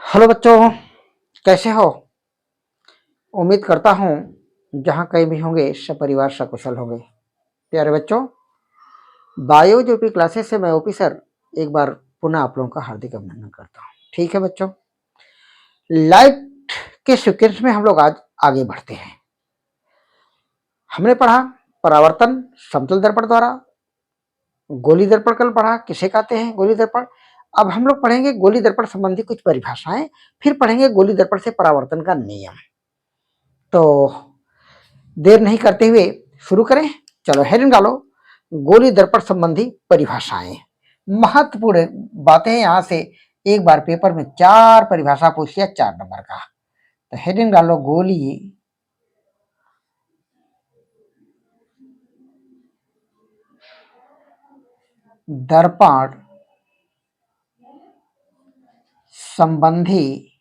Hello बच्चों, कैसे हो? उम्मीद करता हूँ जहाँ कहीं भी होंगे सब परिवार सकुशल होंगे। प्यारे बच्चों, बायो जोपी क्लासेस से मैं ओपी सर एक बार पुनः आप लोगों का हार्दिक अभिनंदन करता हूँ। ठीक है बच्चों, लाइट के सीक्वेंस में हम लोग आज आगे बढ़ते हैं। हमने पढ़ा परावर्तन समतल दर्पण द्वारा, गोली दर्पण कल पढ़ा, किसे कहते हैं गोली दर्पण। अब हम लोग पढ़ेंगे गोली दर्पण संबंधी कुछ परिभाषाएं, फिर पढ़ेंगे गोली दर्पण से परावर्तन का नियम। तो देर नहीं करते हुए शुरू करें। चलो हेडिंग डालो, गोली दर्पण संबंधी परिभाषाएं। महत्वपूर्ण बातें यहां से एक बार पेपर में 4 परिभाषा पूछ लिया 4 नंबर का। तो हेडिंग डालो, गोली दर्पण संबंधी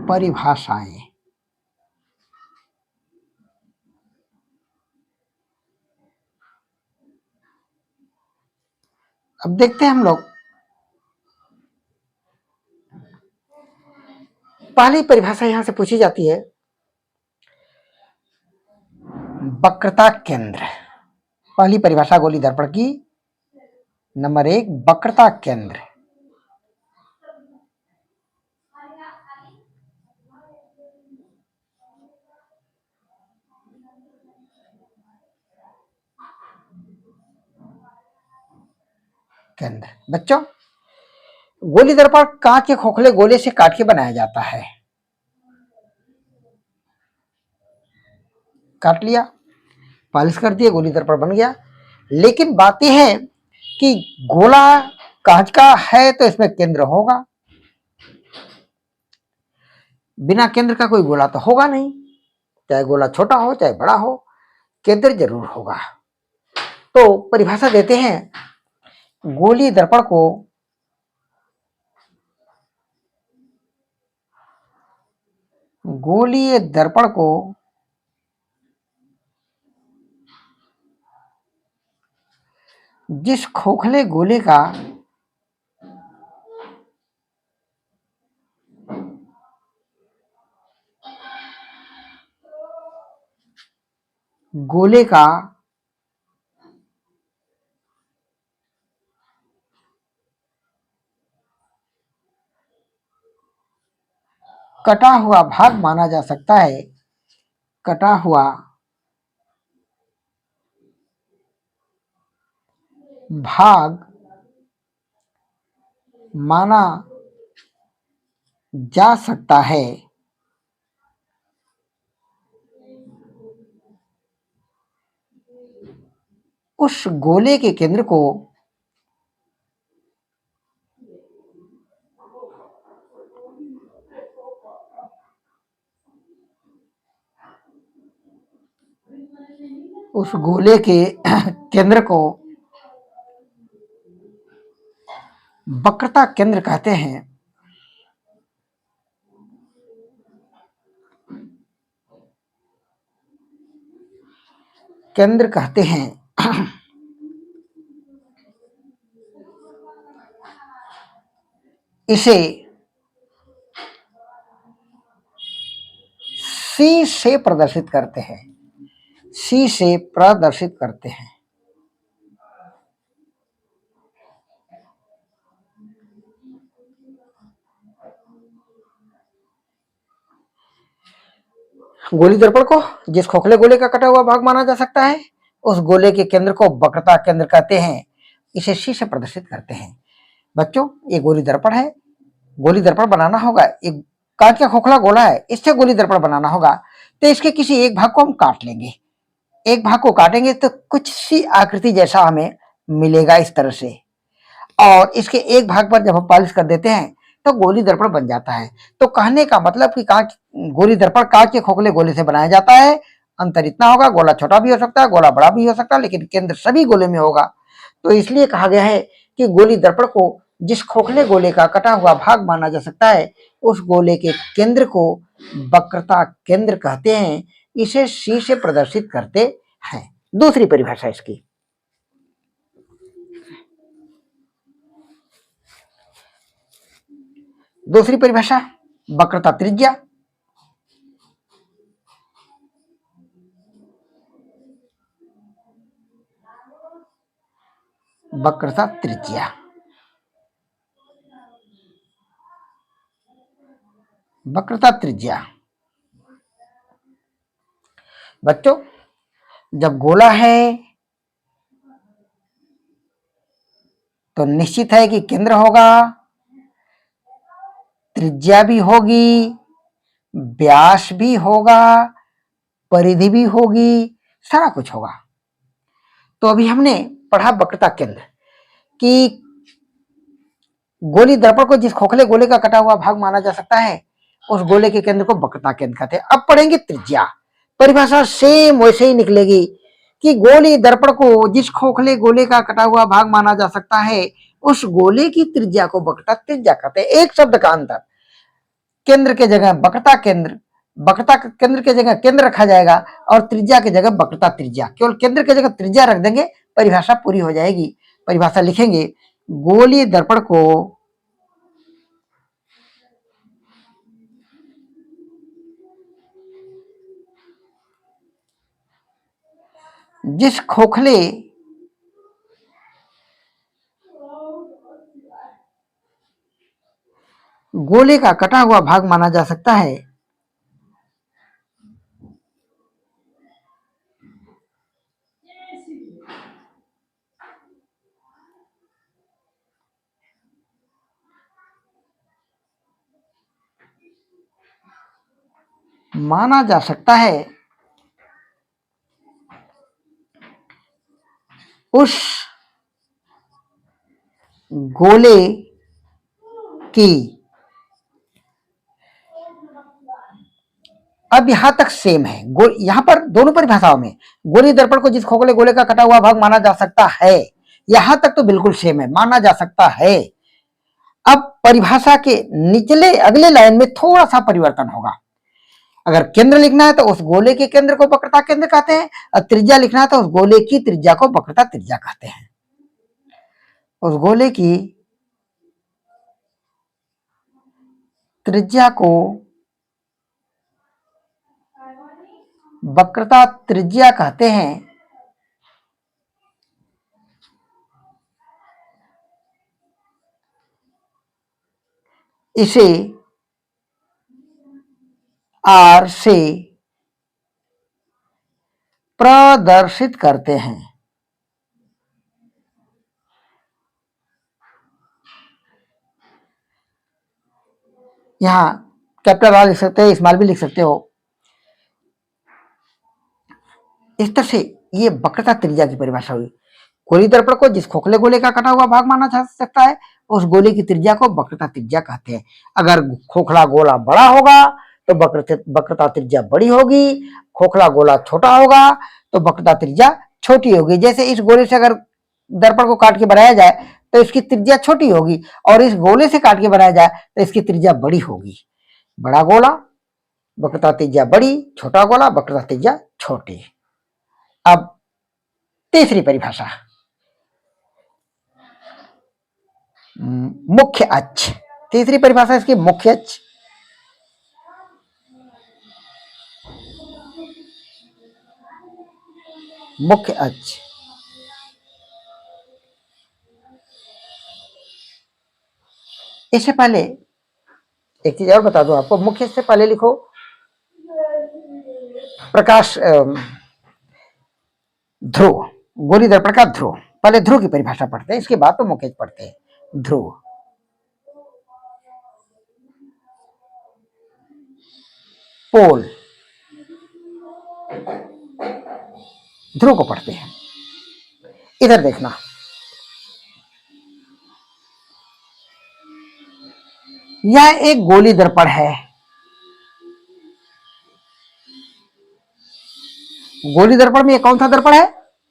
परिभाषाएं। अब देखते हैं हम लोग, पहली परिभाषा यहां से पूछी जाती है, वक्रता केंद्र। पहली परिभाषा गोली दर्पण की, नंबर 1 वक्रता केंद्र। केंद्र बच्चों, गोली दर्पण कांच के खोखले गोले से काट के बनाया जाता है। काट लिया, पॉलिश कर दिया, गोली दर्पण बन गया। लेकिन बात यह है कि गोला कांच का है तो इसमें केंद्र होगा, बिना केंद्र का कोई गोला तो होगा नहीं। चाहे गोला छोटा हो चाहे बड़ा हो, केंद्र जरूर होगा। तो परिभाषा देते हैं, गोली दर्पण को गोलीय दर्पण को जिस खोखले गोले का गोले का कटा हुआ भाग माना जा सकता है, कटा हुआ भाग माना जा सकता है उस गोले के केंद्र को उस गोले के केंद्र को वक्रता केंद्र कहते हैं। केंद्र कहते हैं। इसे सी से प्रदर्शित करते हैं, सी से प्रदर्शित करते हैं। गोली दर्पण को जिस खोखले गोले का कटा हुआ भाग माना जा सकता है, उस गोले के केंद्र को वक्रता केंद्र कहते हैं। इसे सी से प्रदर्शित करते हैं। बच्चों, ये गोली दर्पण है, गोली दर्पण बनाना होगा। एक कांच का खोखला गोला है, इससे गोली दर्पण बनाना होगा, तो इसके किसी एक भाग को हम काट लेंगे। एक भाग को काटेंगे तो कुछ सी आकृति जैसा हमें मिलेगा इस तरह से, और इसके एक भाग पर जब हम पॉलिश कर देते हैं तो गोली दर्पण बन जाता है। तो कहने का मतलब कि कांच गोली दर्पण कांच के खोखले गोले से बनाया जाता है। अंतर इतना होगा, गोला छोटा भी हो सकता है, गोला बड़ा भी हो सकता है, लेकिन केंद्र सभी गोले में होगा। तो इसलिए कहा गया है कि गोली दर्पण को जिस खोखले गोले का कटा हुआ भाग माना जा सकता है, उस गोले के केंद्र को वक्रता केंद्र कहते हैं। इसे सी से प्रदर्शित करते हैं। दूसरी परिभाषा इसकी, दूसरी परिभाषा वक्रता त्रिज्या। वक्रता त्रिज्या, वक्रता त्रिज्या। बच्चों, जब गोला है तो निश्चित है कि केंद्र होगा, त्रिज्या भी होगी, व्यास भी होगा, परिधि भी होगी, सारा कुछ होगा। तो अभी हमने पढ़ा वक्रता केंद्र कि गोली दर्पण को जिस खोखले गोले का कटा हुआ भाग माना जा सकता है, उस गोले के केंद्र को वक्रता केंद्र कहते हैं। अब पढ़ेंगे त्रिज्या। परिभाषा सेम वैसे ही निकलेगी कि गोली दर्पण को जिस खोखले गोले का कटा हुआ भाग माना जा सकता है, उस गोले की त्रिज्या को वक्रता त्रिज्या कहते हैं। एक शब्द का अंतर, केंद्र के जगह वक्रता केंद्र, वक्रता केंद्र के जगह केंद्र रखा जाएगा और त्रिज्या की जगह वक्रता त्रिज्या। केवल केंद्र की जगह त्रिज्या रख देंगे, परिभाषा पूरी हो जाएगी। परिभाषा लिखेंगे, गोलीय दर्पण को जिस खोखले गोले का कटा हुआ भाग माना जा सकता है, माना जा सकता है उस गोले की, अब यहां तक सेम है। यहां पर दोनों परिभाषाओं में गोली दर्पण को जिस खोखले गोले का कटा हुआ भाग माना जा सकता है, यहां तक तो बिल्कुल सेम है, माना जा सकता है। अब परिभाषा के निचले अगले लाइन में थोड़ा सा परिवर्तन होगा। अगर केंद्र लिखना है तो उस गोले के केंद्र को वक्रता केंद्र कहते हैं, और त्रिज्या लिखना है तो उस गोले की त्रिज्या को वक्रता त्रिज्या कहते हैं। उस गोले की त्रिज्या को वक्रता त्रिज्या कहते हैं। इसे R से प्रदर्शित करते हैं। यहां कैपिटल R लिख सकते हो, स्मॉल भी लिख सकते हो। इस तरह से ये वक्रता त्रिज्या की परिभाषा हुई। गोली दर्पण को जिस खोखले गोले का कटा हुआ भाग माना जा सकता है, उस गोले की त्रिज्या को वक्रता त्रिज्या कहते हैं। अगर खोखला गोला बड़ा होगा तो वक्रता त्रिज्या बड़ी होगी, खोखला गोला छोटा होगा तो वक्रता त्रिज्या छोटी होगी। जैसे इस गोले से अगर दर्पण को काट के बनाया जाए तो इसकी त्रिज्या छोटी होगी, और इस गोले से काट के बनाया जाए तो इसकी त्रिज्या बड़ी होगी। बड़ा गोला वक्रता त्रिज्या बड़ी, छोटा गोला वक्रता त्रिज्या छोटी। अब तीसरी परिभाषा, मुख्य अक्ष। तीसरी परिभाषा इसकी मुख्य अक्ष। मुख्य अक्ष इससे पहले एक चीज और बता दूं आपको, मुख्य से पहले लिखो प्रकाश ध्रुव, गोली दर्पण का ध्रुव। पहले ध्रुव की परिभाषा पढ़ते हैं, इसके बाद तो मुख्य पढ़ते हैं। ध्रुव, पोल, ध्रुव को पढ़ते हैं। इधर देखना, यह एक गोली दर्पण है। गोली दर्पण में कौन सा दर्पण है?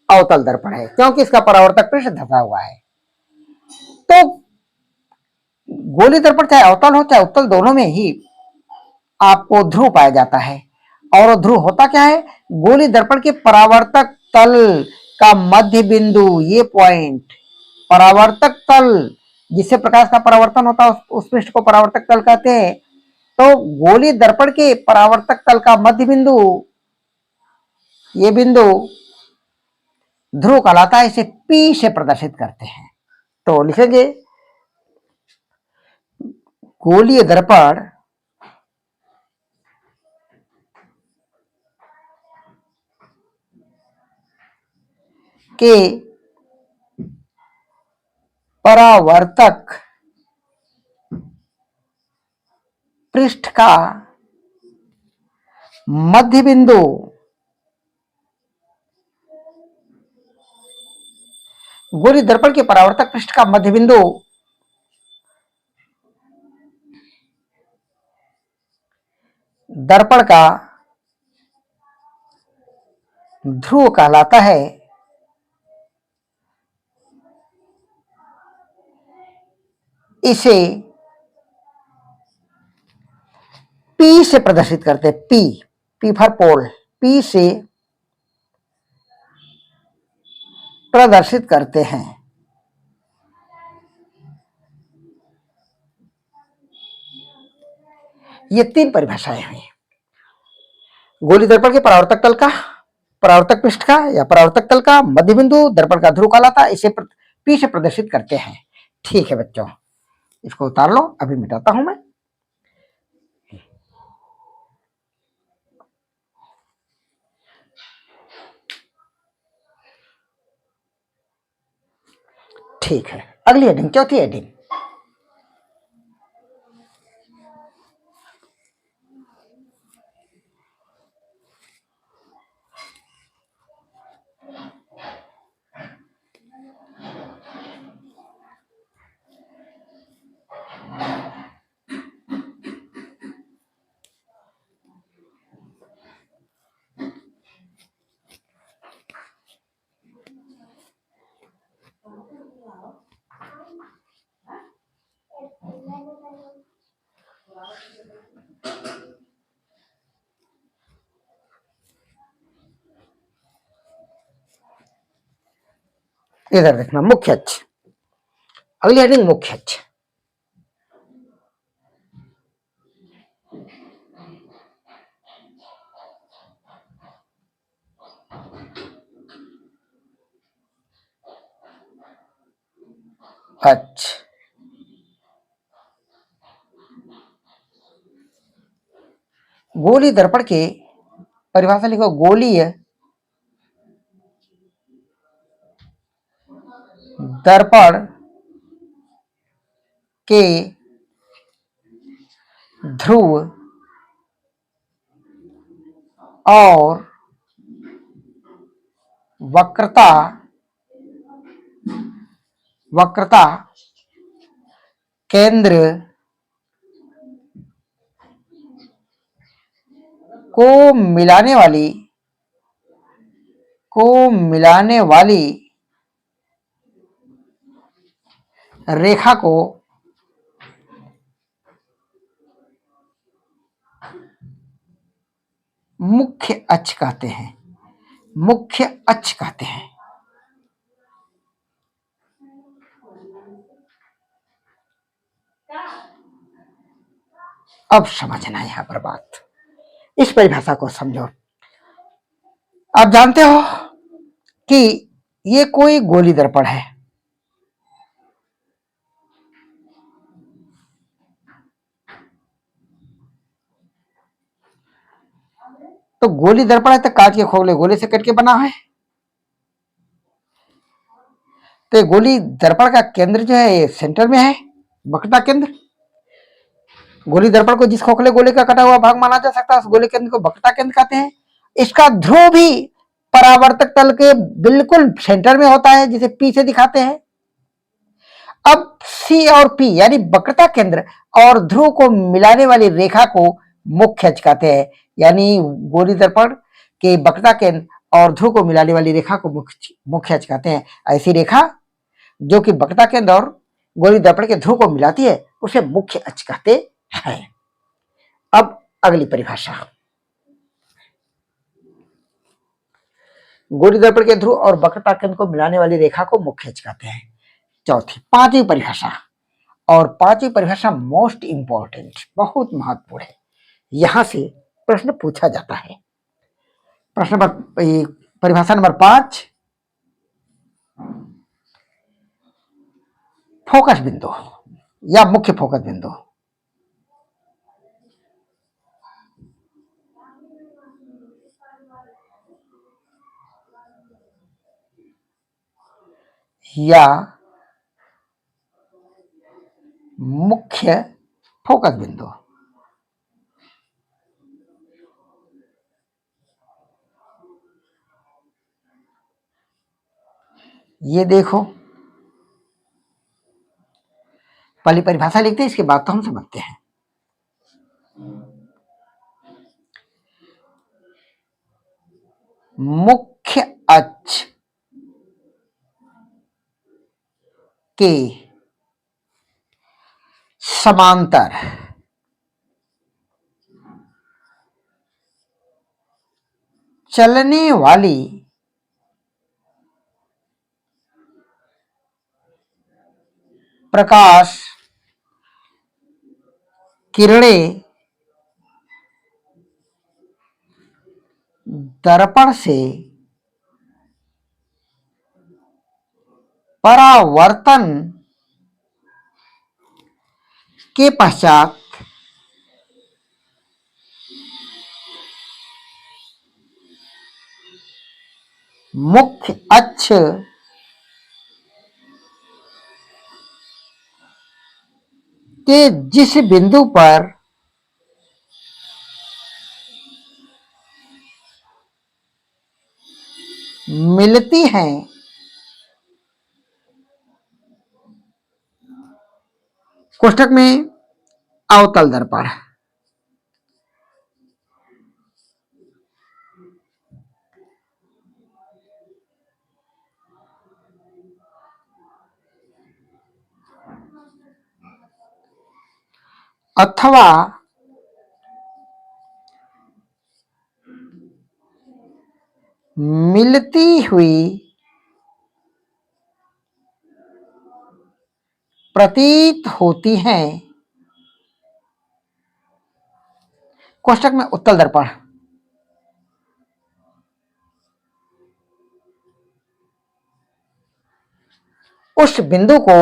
अवतल दर्पण है, क्योंकि इसका परावर्तक पृष्ठ धंसा हुआ है। तो गोली दर्पण चाहे अवतल हो चाहे उत्तल, दोनों में ही आपको ध्रुव पाया जाता है। और ध्रुव होता क्या है? गोली दर्पण के परावर्तक तल का मध्य बिंदु, ये पॉइंट, परावर्तक तल जिससे प्रकाश का परावर्तन होता है उस पृष्ठ को परावर्तक तल कहते हैं। तो गोलीय दर्पण के परावर्तक तल का मध्य बिंदु, ये बिंदु ध्रुव कहलाता है, इसे P से प्रदर्शित करते हैं। तो लिखेंगे गोलीय दर्पण के परावर्तक पृष्ठ का मध्य बिंदु गोलीय दर्पण के परावर्तक पृष्ठ का मध्य बिंदु दर्पण का ध्रुव कहलाता है। इसे P से प्रदर्शित करते हैं। P फॉर पोल, P से प्रदर्शित करते हैं। ये 3 परिभाषाएं हुई। गोलीय दर्पण के परावर्तक तल का, परावर्तक पृष्ठ का या परावर्तक तल का मध्य बिंदु दर्पण का ध्रुव कहलाता है, इसे P से प्रदर्शित करते हैं। ठीक है बच्चों, इसको उतार लो, अभी मिटाता हूं मैं। ठीक है, अगली हेडिंग, चौथी हेडिंग। इधर देखना, मुख्य अक्ष। अगली हेडिंग मुख्य अक्ष। अक्ष गोलीय दर्पण के परिभाषा लिखो। गोलीय दर्पण के ध्रुव और वक्रता केंद्र को मिलाने वाली रेखा को मुख्य अक्ष कहते हैं। मुख्य अक्ष कहते हैं। अब समझना यहां पर बात, इस परिभाषा को समझो। आप जानते हो कि ये कोई गोलीय दर्पण है। तो गोलीय दर्पण है तो कांच के खोखले गोले से कट के बना है। तो गोलीय दर्पण का केंद्र जो है ये सेंटर में है, वक्रता केंद्र। गोलीय दर्पण को जिस खोखले गोले का कटा हुआ भाग माना जा सकता है उस गोलीय केंद्र को वक्रता केंद्र कहते हैं। इसका ध्रुव भी परावर्तक तल के बिल्कुल सेंटर में होता है, जिसे P से दिखाते हैं। अब C और P यानी वक्रता केंद्र और ध्रुव को मिलाने वाली रेखा को मुख्य अक्ष कहते हैं। यानी गोलीय दर्पण के वक्रता केंद्र और ध्रुव को मिलाने वाली रेखा को मुख्य अक्ष कहते हैं। ऐसी रेखा जो कि वक्रता केंद्र और गोलीय दर्पण के ध्रुव को मिलाती है उसे मुख्य अक्ष कहते हैं। अब अगली परिभाषा, गोलीय दर्पण के ध्रुव और वक्रता केंद्र को मिलाने वाली रेखा को मुख्य अक्ष कहते हैं। चौथी, 5वीं परिभाषा, और पांचवी परिभाषा मोस्ट इंपॉर्टेंट, बहुत महत्वपूर्ण है, यहां से प्रश्न पूछा जाता है। प्रश्न नंबर परिभाषा नंबर 5, फोकस बिंदु या मुख्य फोकस बिंदु। या मुख्य फोकस बिंदु। ये देखो, पहली परिभाषा लिखते हैं, इसके बाद तो हम समझते हैं। मुख्य अक्ष के समांतर चलने वाली प्रकाश किरणें दर्पण से परावर्तन के पश्चात मुख्य अक्ष के जिस बिंदु पर मिलती हैं कोष्ठक में अवतल दर्पण, अथवा मिलती हुई प्रतीत होती हैं कोष्ठक में उत्तल दर्पण। उस बिंदु को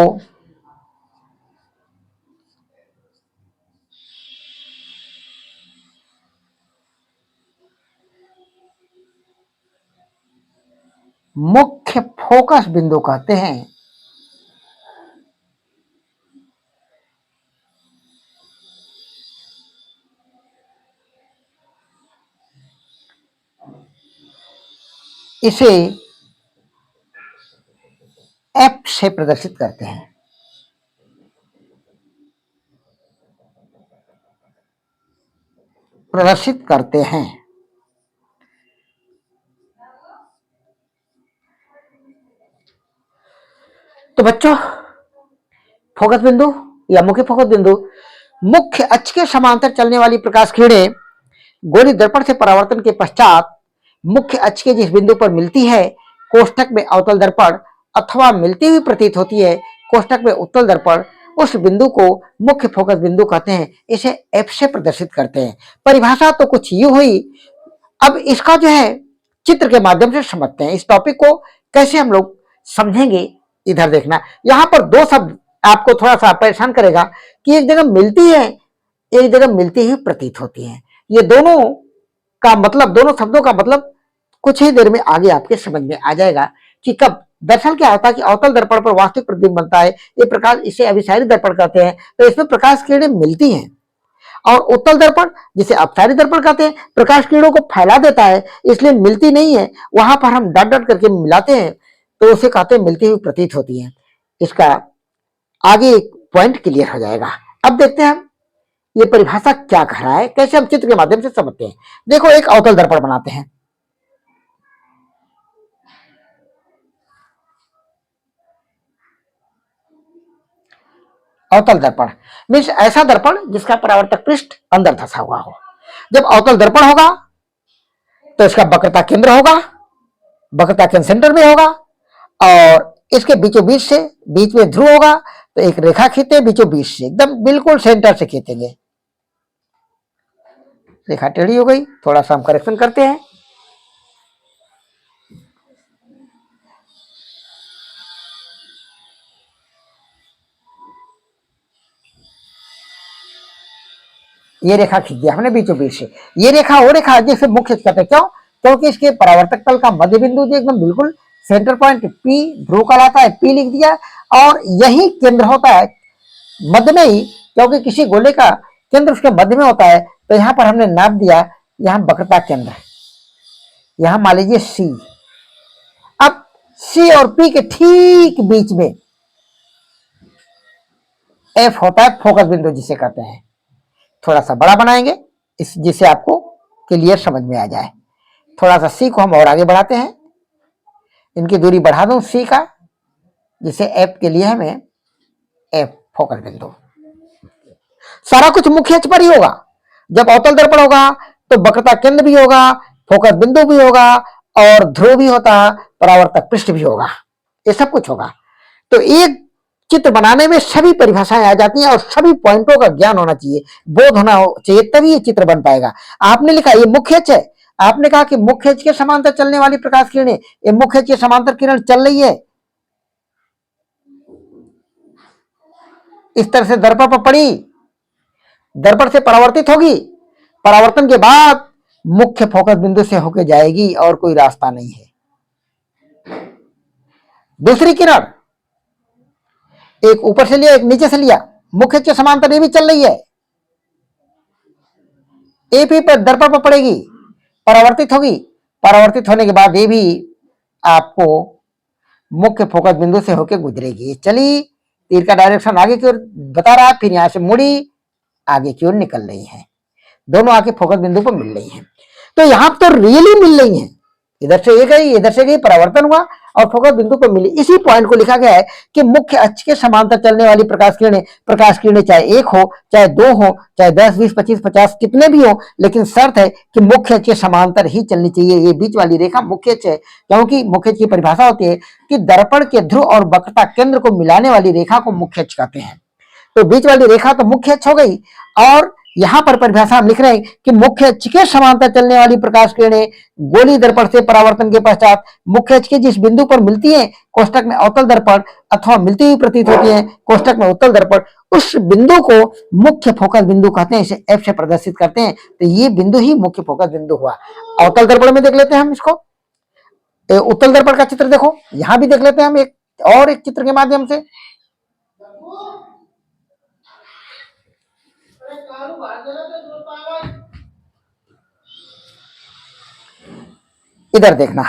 मुख्य फोकस बिंदु कहते हैं। इसे एफ से प्रदर्शित करते हैं। तो बच्चों, फोकस बिंदु या मुख्य फोकस बिंदु, मुख्य अक्ष के समांतर चलने वाली प्रकाश किरणें गोलीय दर्पण से परावर्तन के पश्चात मुख्य अक्ष के जिस बिंदु पर मिलती है कोष्ठक में अवतल दर्पण, अथवा मिलती हुई प्रतीत होती है कोष्ठक में उत्तल दर्पण, उस बिंदु को मुख्य फोकस बिंदु कहते हैं। इसे एफ से प्रदर्शित करते हैं। परिभाषा तो कुछ ये हुई। अब इसका जो है चित्र के माध्यम से समझते हैं। इस टॉपिक को कैसे हम लोग समझेंगे, इधर देखना। यहां पर दो शब्द आपको थोड़ा सा परेशान करेगा कि एक जगह मिलती है, एक जगह मिलती हुई प्रतीत होती है। ये दोनों का मतलब, दोनों शब्दों का मतलब कुछ ही देर में आगे आपके समझ में आ जाएगा कि कब। दरअसल क्या होता है कि अवतल दर्पण पर वास्तविक प्रतिबिंब बनता है, ये प्रकाश, इसे अभिसारी दर्पण कहते हैं, तो इसमें प्रकाश किरणें मिलती हैं। और उत्तल दर्पण, जिसे अपसारी दर्पण कहते हैं, प्रकाश किरणों को फैला देता है, इसलिए मिलती नहीं है। वहां पर हम डॉट डॉट करके मिलाते हैं तो उसे कहते हैं मिलती हुई प्रतीत होती है। इसका आगे एक पॉइंट क्लियर हो जाएगा। अब देखते हैं हम ये परिभाषा क्या कह रहा है, कैसे हम चित्र के माध्यम से समझते हैं। देखो, एक अवतल दर्पण बनाते हैं। अवतल दर्पण मीन्स ऐसा दर्पण जिसका परावर्तक पृष्ठ अंदर धंसा हुआ हो। जब अवतल दर्पण होगा तो इसका वक्रता केंद्र होगा, वक्रता केंद्र सेंटर में होगा, और इसके बीचों बीच से बीच में ध्रुव होगा, तो एक रेखा खींचते बीचों बीच से, एकदम बिल्कुल सेंटर से खींचेंगे। रेखा टेढ़ी हो गई, थोड़ा सा हम करेक्शन करते हैं। ये रेखा खींच दिया हमने बीचों बीच से। ये रेखा वो रेखा जिसे मुख्य कहते हैं, क्यों? क्योंकि इसके परावर्तक तल का मध्य बिंदु जो एकदम बिल्कुल सेंटर पॉइंट पी ध्रुव कहलाता है, पी लिख दिया, और यही केंद्र होता है मध्य में ही, क्योंकि किसी गोले का केंद्र उसके मध्य में होता है। तो यहां पर हमने नाप दिया, यहां वक्रता केंद्र है, यहां मान लीजिए सी। अब सी और पी के ठीक बीच में एफ होता है फोकस बिंदु जिसे कहते हैं। थोड़ा सा बड़ा बनाएंगे इस, जिसे आपको क्लियर समझ में आ जाए। थोड़ा सा सी को हम और आगे बढ़ाते हैं, इनकी दूरी बढ़ा दूं सी का, जिसे एफ के लिए हमें एफ फोकस बिंदु। सारा कुछ मुख्य अक्ष पर ही होगा। जब अवतल दर्पण होगा तो वक्रता केंद्र भी होगा, फोकस बिंदु भी होगा, और ध्रुव भी होता, परावर्तक पृष्ठ भी होगा, ये सब कुछ होगा। तो एक चित्र बनाने में सभी परिभाषाएं आ जाती हैं और सभी पॉइंटों का ज्ञान होना चाहिए, बोध होना चाहिए, तभी ये चित्र बन पाएगा। आपने लिखा ये मुख्य अक्ष है, आपने कहा कि मुख्य अक्ष के समांतर चलने वाली प्रकाश किरणें, ये मुख्य अक्ष के समांतर किरण चल रही है, इस तरह से दर्पण पर पड़ी, दर्पण से परावर्तित होगी, परावर्तन के बाद मुख्य फोकस बिंदु से होकर जाएगी और कोई रास्ता नहीं है। दूसरी किरण एक ऊपर से लिया एक नीचे से लिया, मुख्य के समांतर ये भी चल रही है, ए भी पर दर्पण पर पड़ेगी, परावर्तित होगी, परावर्तित होने के बाद ये भी आपको मुख्य फोकस बिंदु से होकर गुजरेगी। चली, तीर का डायरेक्शन आगे की ओर बता रहा है, फिर यहां से मुड़ी आगे की ओर निकल रही है, दोनों आके फोकस बिंदु पर मिल रही है। तो यहां तो रियली मिल रही है, इधर से ये गई इधर से गई, परावर्तन हुआ और फोकस बिंदु पर मिली। इसी पॉइंट को लिखा गया है कि मुख्य अक्ष के समांतर चलने वाली प्रकाश किरणें चाहे एक हो, चाहे दो हो, चाहे 10, 20, 25, 50 कितने भी हो, लेकिन शर्त है कि मुख्य अक्ष के समांतर ही चलनी चाहिए। ये बीच वाली रेखा मुख्य अक्ष है, क्योंकि मुख्य अक्ष की परिभाषा होती है कि दर्पण के ध्रुव और वक्रता केंद्र को मिलाने वाली रेखा को मुख्य अक्ष कहते हैं। तो बीच वाली रेखा तो मुख्य अक्ष हो गई, और यहां पर परिभाषा हम लिख रहे हैं कि मुख्य अक्ष के समांतर चलने वाली प्रकाश किरणें गोली दर्पण से परावर्तन के पश्चात मुख्य अक्ष के जिस बिंदु पर मिलती हैं, कोष्टक में अवतल दर्पण, अथवा मिलती हुई प्रतीत होती हैं, कोष्टक में उत्तल दर्पण, उस बिंदु को मुख्य फोकस बिंदु कहते हैं, इसे एफ से प्रदर्शित करते हैं। तो ये बिंदु ही मुख्य फोकस बिंदु हुआ। अवतल दर्पण में देख लेते हैं हम इसको, उत्तल दर्पण का चित्र देखो, यहां भी देख लेते हैं हम एक चित्र के माध्यम से। इधर देखना,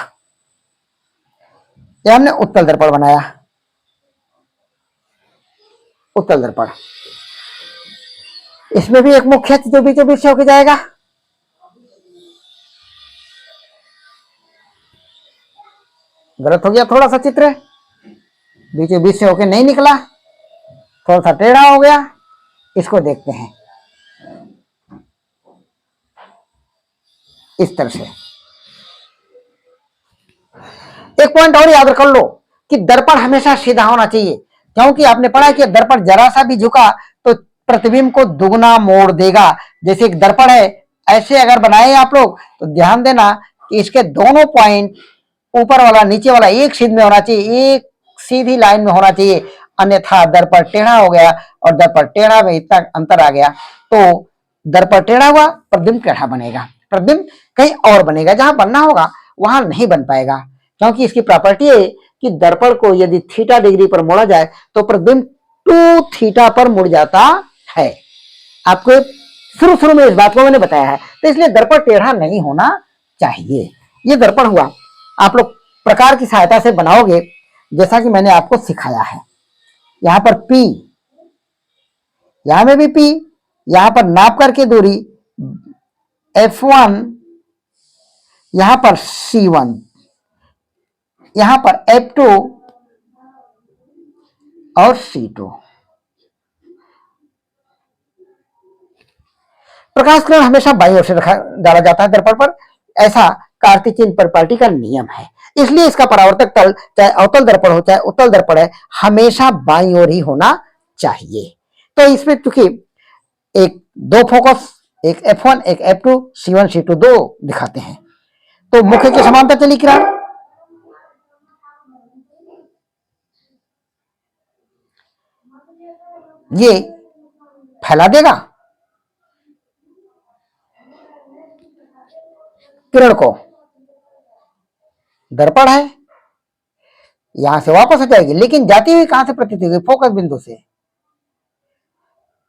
ये हमने उत्तल दर्पण बनाया, उत्तल दर्पण, इसमें भी एक मुख्य जो बीचों बीच से होके जाएगा। गलत हो गया थोड़ा सा चित्र, बीचों बीच से होके नहीं निकला, थोड़ा सा टेढ़ा हो गया। इसको देखते हैं इस तरह से। एक पॉइंट और याद कर लो कि दर्पण हमेशा सीधा होना चाहिए, क्योंकि आपने पढ़ा कि दर्पण जरा सा भी झुका तो प्रतिबिंब को दुगना मोड़ देगा। जैसे एक दर्पण है, ऐसे अगर बनाए आप लोग तो ध्यान देना कि इसके दोनों पॉइंट ऊपर वाला नीचे वाला एक सीध में होना चाहिए, एक सीधी लाइन में होना चाहिए, अन्यथा दर्पण टेढ़ा हो गया, और दर्पण टेढ़ा में इतना अंतर आ गया तो दर्पण टेढ़ा हुआ, प्रतिबिंब टेढ़ा बनेगा, प्रतिबिंब कहीं और बनेगा, जहां बनना होगा वहां नहीं बन पाएगा। क्योंकि इसकी प्रॉपर्टी है कि दर्पण को यदि थीटा डिग्री पर मोड़ा जाए तो प्रतिबिंब 2 थीटा पर मुड़ जाता है। आपको शुरू में इस बात को मैंने बताया है, तो इसलिए दर्पण टेढ़ा नहीं होना चाहिए। ये दर्पण हुआ, आप लोग प्रकार की सहायता से बनाओगे जैसा कि मैंने आपको सिखाया है। यहां पर P, यहां में भी P, यहां पर नाप करके दूरी F1, यहां पर C1, यहां पर F2 और C2। प्रकाश किरण हमेशा बाईं ओर से डाला जाता है दर्पण पर, ऐसा कार्तेशियन प्रॉपर्टी का नियम है। इसलिए इसका परावर्तक तल चाहे अवतल दर्पण हो चाहे उत्तल दर्पण है, हमेशा बाईं ओर ही होना चाहिए। तो इसमें चूंकि एक दो फोकस, एक F1 एक F2, C1 C2 दो दिखाते हैं, तो मुख्य की समांतर चली किरण, ये फैला देगा किरण को, दर्पण है, यहां से वापस हो जाएगी, लेकिन जाती हुई कहां से प्रतीत होगी? फोकस बिंदु से।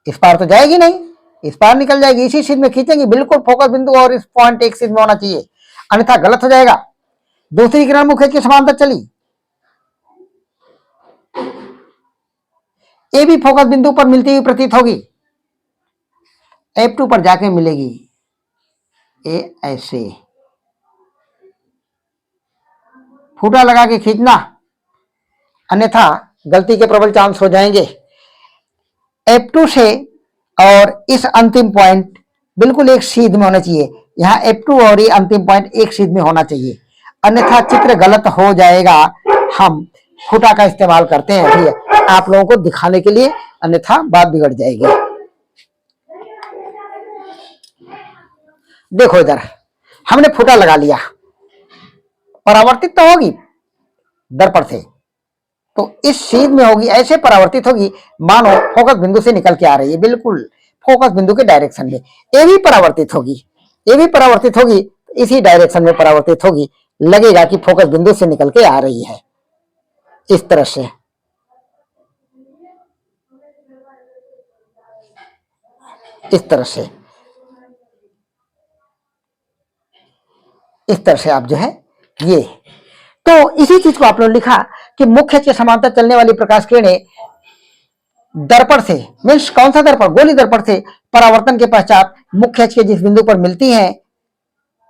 इस पार तो जाएगी नहीं, इस पार निकल जाएगी, इसी सीध में खींचेंगे, बिल्कुल फोकस बिंदु और इस पॉइंट एक सीध में होना चाहिए, अन्यथा गलत हो जाएगा। दूसरी किरण मुख्य की समांतर चली, ये भी फोकस बिंदु पर मिलती हुई प्रतीत होगी, F2 पर जाके मिलेगी, ये ऐसे फूटा लगा के खींचना, अन्यथा गलती के प्रबल चांस हो जाएंगे। F2 से और इस अंतिम पॉइंट बिल्कुल एक सीध में होना चाहिए, यहाँ F2 और ये अंतिम पॉइंट एक सीध में होना चाहिए, अन्यथा चित्र गलत हो जाएगा। हम फूटा का इस्तेमाल करते हैं अभी आप लोगों को दिखाने के लिए, अन्यथा बात बिगड़ जाएगी। देखो इधर हमने फूटा लगा लिया, परावर्तित तो होगी दर्पण से, तो इस सीध में होगी, ऐसे परावर्तित होगी मानो फोकस बिंदु से निकल के आ रही है, बिल्कुल फोकस बिंदु के डायरेक्शन में। ये भी परावर्तित होगी, ये भी परावर्तित होगी, इसी डायरेक्शन में परावर्तित होगी, लगेगा कि फोकस बिंदु से निकल के आ रही है, इस तरह से। इस तरह से, इस तरह से आप जो है ये, तो इसी चीज को आप लोग लिखा कि मुख्य के समांतर चलने वाली प्रकाश किरणें दर्पण से, मीन्स कौन सा दर्पण? गोली दर्पण से परावर्तन के पश्चात मुख्य के जिस बिंदु पर मिलती हैं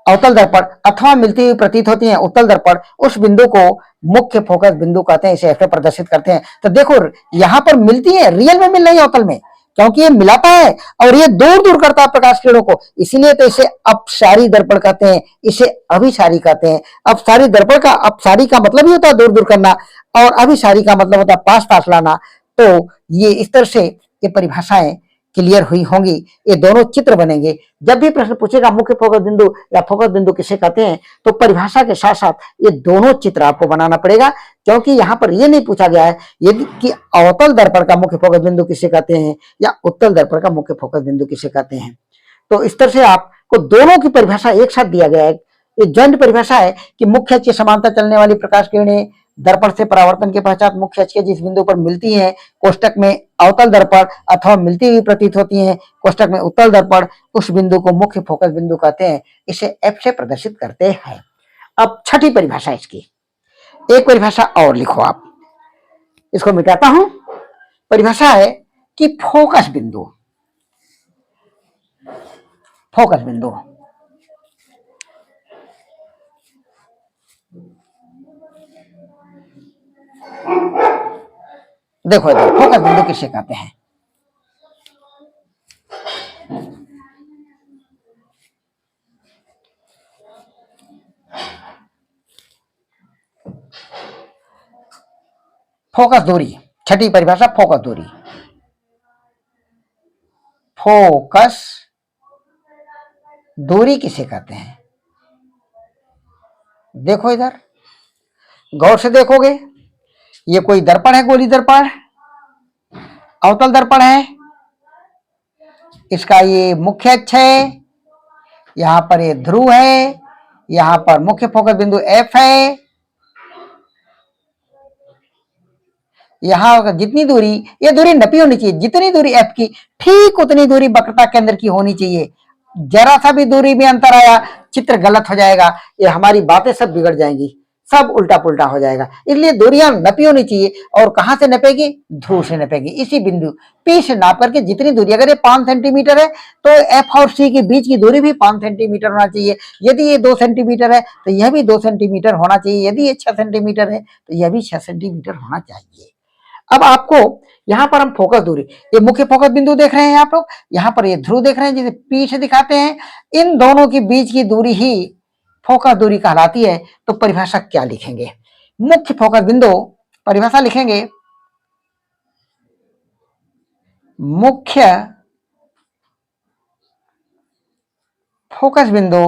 अवतल दर्पण, अथवा मिलती हुई प्रतीत होती हैं उत्तल दर्पण, उस बिंदु को मुख्य फोकस बिंदु कहते हैं, इसे F प्रदर्शित करते हैं। तो देखो यहां पर मिलती है, रियल में मिल रही है अवतल में, क्योंकि ये मिलाता है और ये दूर दूर करता है प्रकाश किरणों को, इसीलिए तो इसे अपसारी दर्पण कहते हैं, इसे अभिसारी कहते हैं। अपसारी दर्पण का, अपसारी का मतलब ही होता है दूर दूर करना, और अभिसारी का मतलब होता है पास पास लाना। तो ये इस तरह से ये परिभाषाएं क्लियर हुई होंगी, ये दोनों चित्र बनेंगे। जब भी प्रश्न पूछेगा मुख्य फोकस बिंदु या फोकस बिंदु किसे कहते हैं, तो परिभाषा के साथ साथ ये दोनों चित्र आपको बनाना पड़ेगा, क्योंकि यहाँ पर ये नहीं पूछा गया है यदि कि अवतल दर्पण का मुख्य फोकस बिंदु किसे कहते हैं या उत्तल दर्पण का मुख्य फोकस बिंदु किसे कहते हैं। तो इस तरह से आपको दोनों की परिभाषा एक साथ दिया गया है। ये जॉइंट परिभाषा है कि मुख्य अक्ष के समांतर चलने वाली प्रकाश किरणें दर्पण से परावर्तन के पश्चात मुख्य अक्ष के जिस बिंदु पर मिलती हैं कोष्टक में अवतल दर्पण अथवा मिलती हुई प्रतीत होती हैं कोष्टक में उत्तल दर्पण, उस बिंदु को मुख्य फोकस बिंदु कहते हैं, इसे F से प्रदर्शित करते हैं। अब छठी परिभाषा इसकी, एक परिभाषा और लिखो आप, इसको मिटाता हूं। परिभाषा है कि फोकस बिंदु, फोकस बिंदु देखो इधर फोकस बिंदु किसे कहते हैं? फोकस दूरी, छठी परिभाषा फोकस दूरी। फोकस दूरी किसे कहते हैं? देखो इधर गौर से देखोगे, ये कोई दर्पण है, गोली दर्पण, अवतल दर्पण है, इसका ये मुख्य अक्ष है, यहां पर ये ध्रुव है, यहां पर मुख्य फोकस बिंदु F है, यहां जितनी दूरी, ये दूरी नपी होनी चाहिए, जितनी दूरी F की ठीक उतनी दूरी वक्रता केंद्र की होनी चाहिए। जरा सा भी दूरी में अंतर आया चित्र गलत हो जाएगा, ये हमारी बातें सब बिगड़ जाएंगी, सब उल्टा पुल्टा हो जाएगा। इसलिए दूरियां नपी होनी चाहिए, और कहां से नपेगी? ध्रुव से नपेगी, इसी बिंदु P से नाप करके जितनी दूरी, अगर ये 5 सेंटीमीटर है तो F और C के बीच की दूरी भी 5 सेंटीमीटर होना चाहिए। यदि ये 2 सेंटीमीटर है तो यह भी 2 सेंटीमीटर होना चाहिए, यदि ये 6 सेंटीमीटर है तो यह भी 6 सेंटीमीटर होना चाहिए। अब आपको यहां पर हम फोकस दूरी, ये मुख्य फोकस बिंदु देख रहे हैं आप लोग, यहां पर ये ध्रुव देख रहे हैं जिसे P से दिखाते हैं, इन दोनों के बीच की दूरी ही फोकस दूरी कहलाती है। तो परिभाषा क्या लिखेंगे? मुख्य फोकस बिंदु, परिभाषा लिखेंगे मुख्य फोकस बिंदु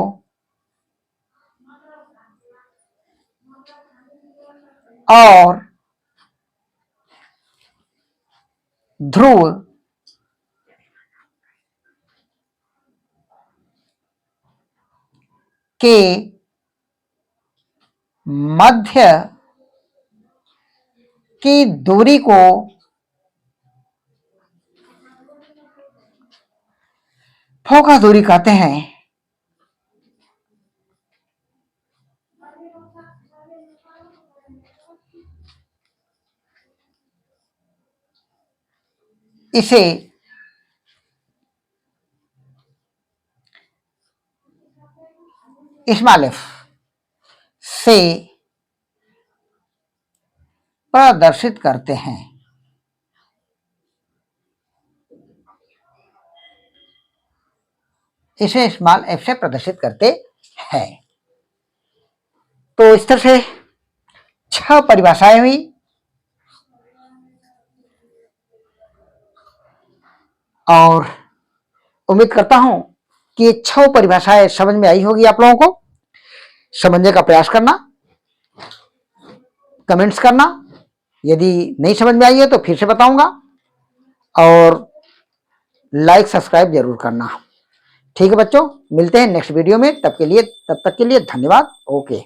और ध्रुव के मध्य की दूरी को फोकस दूरी कहते हैं। इसे स्मॉल एफ से प्रदर्शित करते हैं। इसे स्मॉल एफ से प्रदर्शित करते हैं। तो इस तरह से 6 परिभाषाएं हुई और उम्मीद करता हूं कि ये 6 परिभाषाएं समझ में आई होगी। आप लोगों को समझने का प्रयास करना, कमेंट्स करना। यदि नहीं समझ में आई है तो फिर से बताऊंगा और लाइक सब्सक्राइब जरूर करना। ठीक है बच्चों, मिलते हैं नेक्स्ट वीडियो में। तब तक के लिए धन्यवाद। ओके।